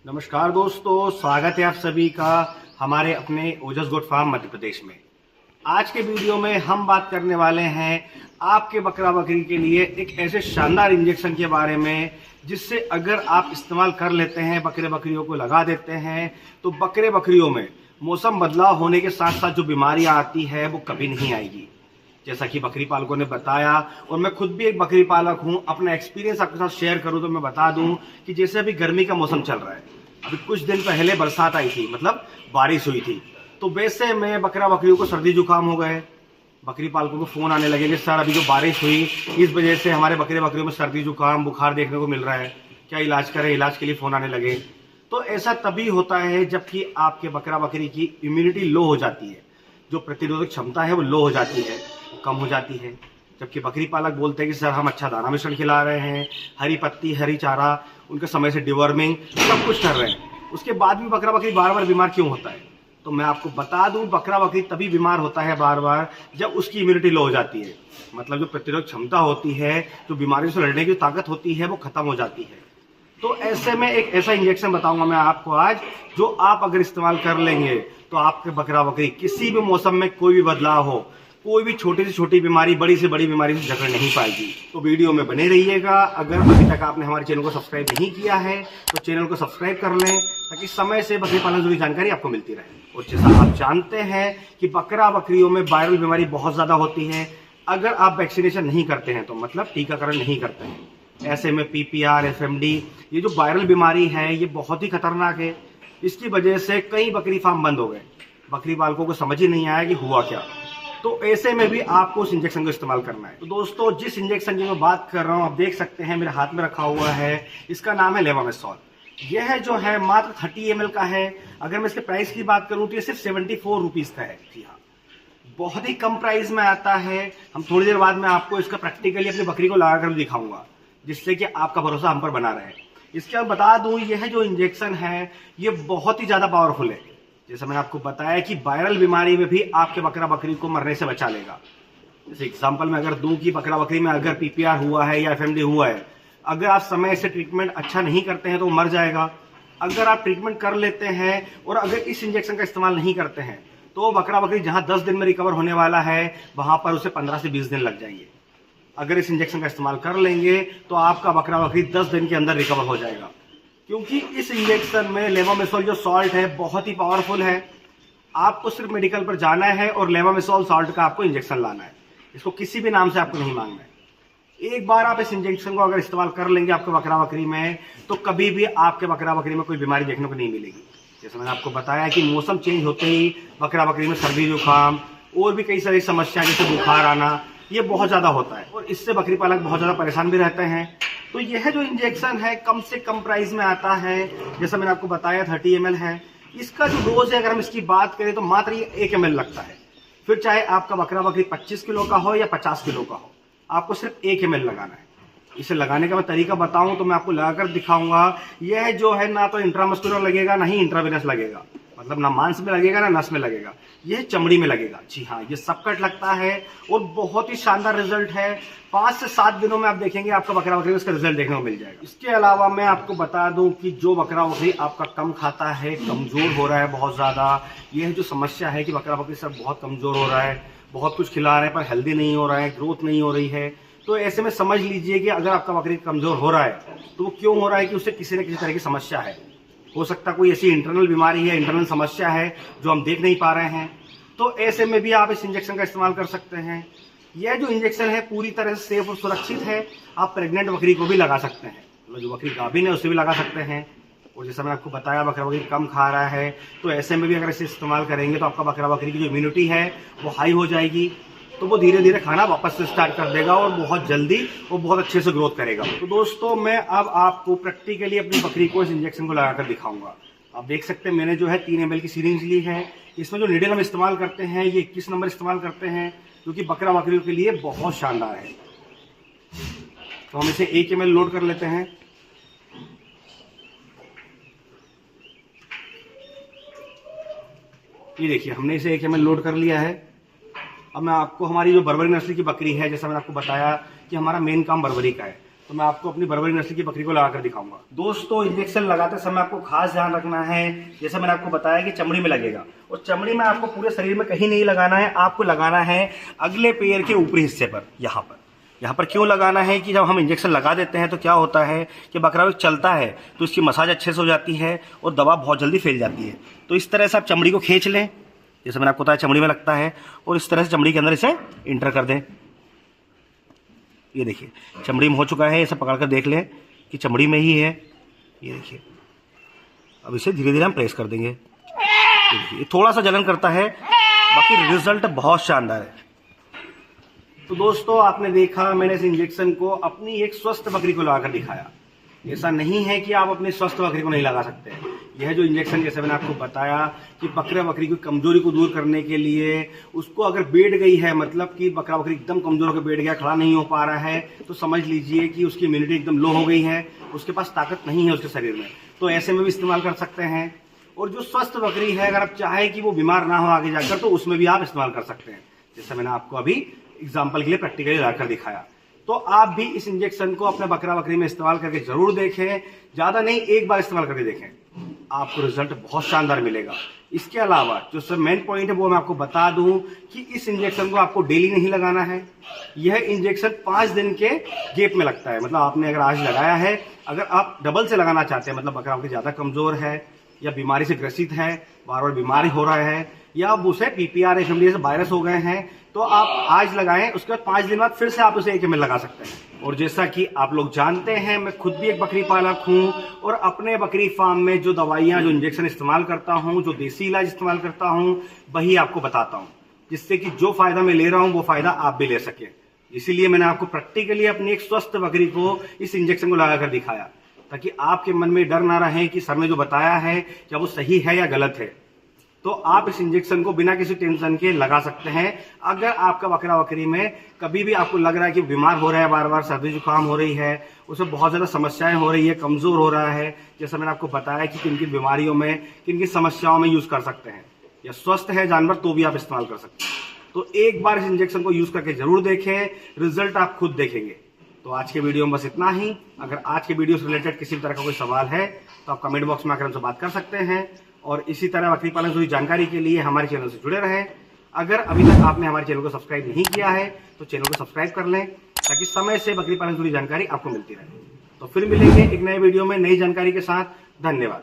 नमस्कार दोस्तों, स्वागत है आप सभी का हमारे अपने ओजस गोट फार्म मध्य प्रदेश में। आज के वीडियो में हम बात करने वाले हैं आपके बकरा बकरी के लिए एक ऐसे शानदार इंजेक्शन के बारे में जिससे अगर आप इस्तेमाल कर लेते हैं, बकरे बकरियों को लगा देते हैं, तो बकरे बकरियों में मौसम बदलाव होने के साथ साथ जो बीमारियां आती है वो कभी नहीं आएगी। जैसा कि बकरी पालकों ने बताया और मैं खुद भी एक बकरी पालक हूं, अपना एक्सपीरियंस आपके साथ शेयर करूं तो मैं बता दूं कि जैसे अभी गर्मी का मौसम चल रहा है, अभी कुछ दिन पहले बरसात आई थी, मतलब बारिश हुई थी, तो वैसे में बकरा बकरियों को सर्दी जुकाम हो गए। बकरी पालकों को फोन आने लगे कि सर अभी जो बारिश हुई इस वजह से हमारे बकरे बकरियों में सर्दी जुकाम बुखार देखने को मिल रहा है, क्या इलाज करें। इलाज के लिए फोन आने लगे। तो ऐसा तभी होता है जबकि आपके बकरा बकरी की इम्यूनिटी लो हो जाती है, जो प्रतिरोधक क्षमता है वो लो हो जाती है, कम हो जाती है। जबकि बकरी पालक बोलते हैं कि सर हम अच्छा दाना मिश्रण खिला रहे हैं, हरी पत्ती हरी चारा, उनके समय से डिवर्मिंग सब कुछ कर रहे हैं, उसके बाद भी बकरा बकरी बार बार बीमार क्यों होता है। तो मैं आपको बता दूं, बकरा बकरी तभी बीमार होता है बार बार जब उसकी इम्यूनिटी लो हो जाती है, मतलब जो प्रतिरोधक क्षमता होती है, जो बीमारियों से लड़ने की ताकत होती है वो खत्म हो जाती है। तो ऐसे में एक ऐसा इंजेक्शन बताऊंगा मैं आपको आज, जो आप अगर इस्तेमाल कर लेंगे तो आपके बकरा बकरी किसी भी मौसम में कोई भी बदलाव हो, कोई भी छोटी से छोटी बीमारी बड़ी से बड़ी बीमारी से जकड़ नहीं पाएगी। तो वीडियो में बने रहिएगा। अगर अभी तक आपने हमारे चैनल को सब्सक्राइब नहीं किया है तो चैनल को सब्सक्राइब कर लें, ताकि समय से बकरी पालन जुड़ी जानकारी आपको मिलती रहे। और जैसा आप जानते हैं कि बकरा बकरियों में वायरल बीमारी बहुत ज्यादा होती है। अगर आप वैक्सीनेशन नहीं करते हैं तो मतलब टीकाकरण नहीं करते हैं, ऐसे में PPR, FMD, ये जो वायरल बीमारी है ये बहुत ही खतरनाक है। इसकी वजह से कई बकरी फार्म बंद हो गए, बकरी पालकों को समझ ही नहीं आया कि हुआ क्या। तो ऐसे में भी आपको उस इंजेक्शन को इस्तेमाल करना है। तो दोस्तों, जिस इंजेक्शन की मैं बात कर रहा हूं आप देख सकते हैं मेरे हाथ में रखा हुआ है, इसका नाम है लेवामेसॉल। यह जो है मात्र 30 ml का है। अगर मैं इसके प्राइस की बात करूं तो ये सिर्फ 74 रुपीज का है। जी हाँ, बहुत ही कम प्राइस में आता है। हम थोड़ी देर बाद में आपको इसका प्रैक्टिकली अपनी बकरी को लगाकर दिखाऊंगा, जिससे कि आपका भरोसा हम पर बना रहे। इसके बाद बता दूं, यह जो इंजेक्शन है ये बहुत ही ज्यादा पावरफुल है। जैसा मैंने आपको बताया कि वायरल बीमारी में भी आपके बकरा बकरी को मरने से बचा लेगा। जैसे एग्जांपल में अगर दूं कि बकरा बकरी में अगर PPR हुआ है या FMD हुआ है, अगर आप समय से ट्रीटमेंट अच्छा नहीं करते हैं तो मर जाएगा। अगर आप ट्रीटमेंट कर लेते हैं और अगर इस इंजेक्शन का इस्तेमाल नहीं करते हैं तो बकरा बकरी जहां 10 दिन में रिकवर होने वाला है वहां पर उसे 15 से 20 दिन लग जाएंगे। अगर इस इंजेक्शन का इस्तेमाल कर लेंगे तो आपका बकरा बकरी 10 दिन के अंदर रिकवर हो जाएगा, क्योंकि इस इंजेक्शन में लेवामेसॉल जो सॉल्ट है बहुत ही पावरफुल है। आपको सिर्फ मेडिकल पर जाना है और लेवामेसॉल सॉल्ट का आपको इंजेक्शन लाना है। इसको किसी भी नाम से आपको नहीं मांगना है। एक बार आप इस इंजेक्शन को अगर इस्तेमाल कर लेंगे आपके बकरा बकरी में, तो कभी भी आपके बकरा बकरी में कोई बीमारी देखने को नहीं मिलेगी। जैसे मैंने आपको बताया कि मौसम चेंज होते ही बकरा बकरी में सर्दी जुकाम और भी कई सारी समस्याएं जैसे बुखार आना ये बहुत ज्यादा होता है, और इससे बकरी पालक बहुत ज्यादा परेशान भी रहते हैं। तो यह जो इंजेक्शन है कम से कम प्राइस में आता है, जैसा मैंने आपको बताया 30 ml है। इसका जो डोज है अगर हम इसकी बात करें तो मात्र ये 1 ml लगता है। फिर चाहे आपका बकरा बकरी 25 किलो का हो या 50 किलो का हो, आपको सिर्फ 1 ml लगाना है। इसे लगाने का मैं तरीका बताऊं तो मैं आपको लगाकर दिखाऊंगा। यह जो है ना तो इंट्रामस्कुलर लगेगा ना ही इंट्रावेनस लगेगा, मतलब ना मांस में लगेगा ना नस में लगेगा, यह चमड़ी में लगेगा। जी हाँ, ये सबकट लगता है और बहुत ही शानदार रिजल्ट है। 5 से 7 दिनों में आप देखेंगे आपका बकरा बकरी उसका रिजल्ट देखने को मिल जाएगा। इसके अलावा मैं आपको बता दूं कि जो बकरा बकरी आपका कम खाता है, कमजोर हो रहा है बहुत ज्यादा, यह जो समस्या है कि बकरा बकरी सब बहुत कमजोर हो रहा है, बहुत कुछ खिला रहे हैं पर हेल्दी नहीं हो रहा है, ग्रोथ नहीं हो रही है, तो ऐसे में समझ लीजिए कि अगर आपका बकरी कमजोर हो रहा है तो वो क्यों हो रहा है कि उसे किसी न किसी तरह की समस्या है। हो सकता कोई ऐसी इंटरनल बीमारी है, इंटरनल समस्या है जो हम देख नहीं पा रहे हैं। तो ऐसे में भी आप इस इंजेक्शन का इस्तेमाल कर सकते हैं। यह जो इंजेक्शन है पूरी तरह से सेफ और सुरक्षित है। आप प्रेग्नेंट बकरी को भी लगा सकते हैं, मतलब जो बकरी गाभिन है उसे भी लगा सकते हैं। और जैसा मैंने आपको बताया बकरा बकरी कम खा रहा है, तो ऐसे में भी अगर इसे इस्तेमाल करेंगे तो आपका बकरा बकरी की जो इम्यूनिटी है वो हाई हो जाएगी, तो वो धीरे धीरे खाना वापस से स्टार्ट कर देगा और बहुत जल्दी वो बहुत अच्छे से ग्रोथ करेगा। तो दोस्तों, मैं अब आपको प्रैक्टिकली अपनी बकरी को इस इंजेक्शन को लगाकर दिखाऊंगा। आप देख सकते हैं मैंने जो है 3 ml की सीरिंज ली है। इसमें जो नीडल हम इस्तेमाल करते हैं ये 21 नंबर इस्तेमाल करते हैं, जो कि बकरा बकरियों के लिए बहुत शानदार है। तो हम इसे 1 ml लोड कर लेते हैं। ये देखिए हमने इसे 1 ml लोड कर लिया है। अब मैं आपको हमारी जो बर्बरी नस्ल की बकरी है, जैसा मैंने आपको बताया कि हमारा मेन काम बर्बरी का है, तो मैं आपको अपनी बर्बरी नस्ल की बकरी को लगाकर दिखाऊंगा। दोस्तों, इंजेक्शन लगाते समय आपको खास ध्यान रखना है, जैसा मैंने आपको बताया कि चमड़ी में लगेगा, और चमड़ी में आपको पूरे शरीर में कहीं नहीं लगाना है, आपको लगाना है अगले पैर के ऊपरी हिस्से पर। यहाँ पर क्यों लगाना है कि जब हम इंजेक्शन लगा देते हैं तो क्या होता है कि बकरा चलता है तो इसकी मसाज अच्छे से हो जाती है और दवा बहुत जल्दी फैल जाती है। तो इस तरह से आप चमड़ी को खींच लें, जैसे मैंने आपको बताया चमड़ी में लगता है, और इस तरह से चमड़ी के अंदर इसे इंटर कर दें। ये देखिए चमड़ी में हो चुका है, इसे पकड़ कर देख लें कि चमड़ी में ही है। ये देखिए, अब इसे धीरे धीरे हम प्रेस कर देंगे। ये देखिए थोड़ा सा जलन करता है, बाकी रिजल्ट बहुत शानदार है। तो दोस्तों, आपने देखा मैंने इस इंजेक्शन को अपनी एक स्वस्थ बकरी को लगाकर दिखाया। ऐसा नहीं है कि आप अपनी स्वस्थ बकरी को नहीं लगा सकते। यह जो इंजेक्शन, जैसे मैंने आपको बताया कि बकरा बकरी की कमजोरी को दूर करने के लिए, उसको अगर बैठ गई है, मतलब कि बकरा बकरी एकदम कमजोर होकर बैठ गया, खड़ा नहीं हो पा रहा है, तो समझ लीजिए कि उसकी इम्यूनिटी एकदम लो हो गई है, उसके पास ताकत नहीं है उसके शरीर में, तो ऐसे में भी इस्तेमाल कर सकते हैं। और जो स्वस्थ बकरी है, अगर आप चाहे कि वो बीमार ना हो आगे जाकर, तो उसमें भी आप इस्तेमाल कर सकते हैं, जैसे मैंने आपको अभी एग्जाम्पल के लिए प्रैक्टिकली लगाकर दिखाया। तो आप भी इस इंजेक्शन को अपने बकरा बकरी में इस्तेमाल करके जरूर देखें, ज्यादा नहीं, एक बार इस्तेमाल करके देखें, आपको रिजल्ट बहुत शानदार मिलेगा। इसके अलावा जो सब मेन पॉइंट है वो मैं आपको बता दूं कि इस इंजेक्शन को आपको डेली नहीं लगाना है। यह इंजेक्शन 5 दिन के गैप में लगता है। मतलब आपने अगर आज लगाया है, अगर आप डबल से लगाना चाहते हैं, मतलब बकरा बकरी ज्यादा कमजोर है या बीमारी से ग्रसित है, बार बार बीमारी हो रहा है, या अब उसे पीपीआर एफएमडी से वायरस हो गए हैं, तो आप आज लगाएं, उसके बाद 5 दिन बाद फिर से आप उसे 1 ml लगा सकते हैं। और जैसा कि आप लोग जानते हैं, मैं खुद भी एक बकरी पालक हूं, और अपने बकरी फार्म में जो दवाइयां, जो इंजेक्शन इस्तेमाल करता हूं, जो देसी इलाज इस्तेमाल करता हूं, वही आपको बताता हूं, जिससे कि जो फायदा मैं ले रहा हूं वो फायदा आप भी ले सके। इसीलिए मैंने आपको प्रैक्टिकली अपनी एक स्वस्थ बकरी को इस इंजेक्शन को लगाकर दिखाया, ताकि आपके मन में डर ना रहे कि सर ने जो बताया है क्या वो सही है या गलत है। तो आप इस इंजेक्शन को बिना किसी टेंशन के लगा सकते हैं। अगर आपका बकरा बकरी में कभी भी आपको लग रहा है कि बीमार हो रहा है, बार बार सर्दी जुकाम हो रही है, उसे बहुत ज्यादा समस्याएं हो रही है, कमजोर हो रहा है, जैसा मैंने आपको बताया कि किन किन बीमारियों में, किन किन समस्याओं में यूज कर सकते हैं, या स्वस्थ है जानवर तो भी आप इस्तेमाल कर सकते हैं। तो एक बार इस इंजेक्शन को यूज करके जरूर देखें, रिजल्ट आप खुद देखेंगे। तो आज के वीडियो में बस इतना ही। अगर आज के वीडियो से रिलेटेड किसी भी तरह का कोई सवाल है तो आप कमेंट बॉक्स में आकर हमसे बात कर सकते हैं, और इसी तरह बकरी पालन से जुड़ी जानकारी के लिए हमारे चैनल से जुड़े रहें। अगर अभी तक आपने हमारे चैनल को सब्सक्राइब नहीं किया है तो चैनल को सब्सक्राइब कर लें, ताकि समय से बकरी पालन से जुड़ी जानकारी आपको मिलती रहे। तो फिर मिलेंगे एक नए वीडियो में नई जानकारी के साथ। धन्यवाद।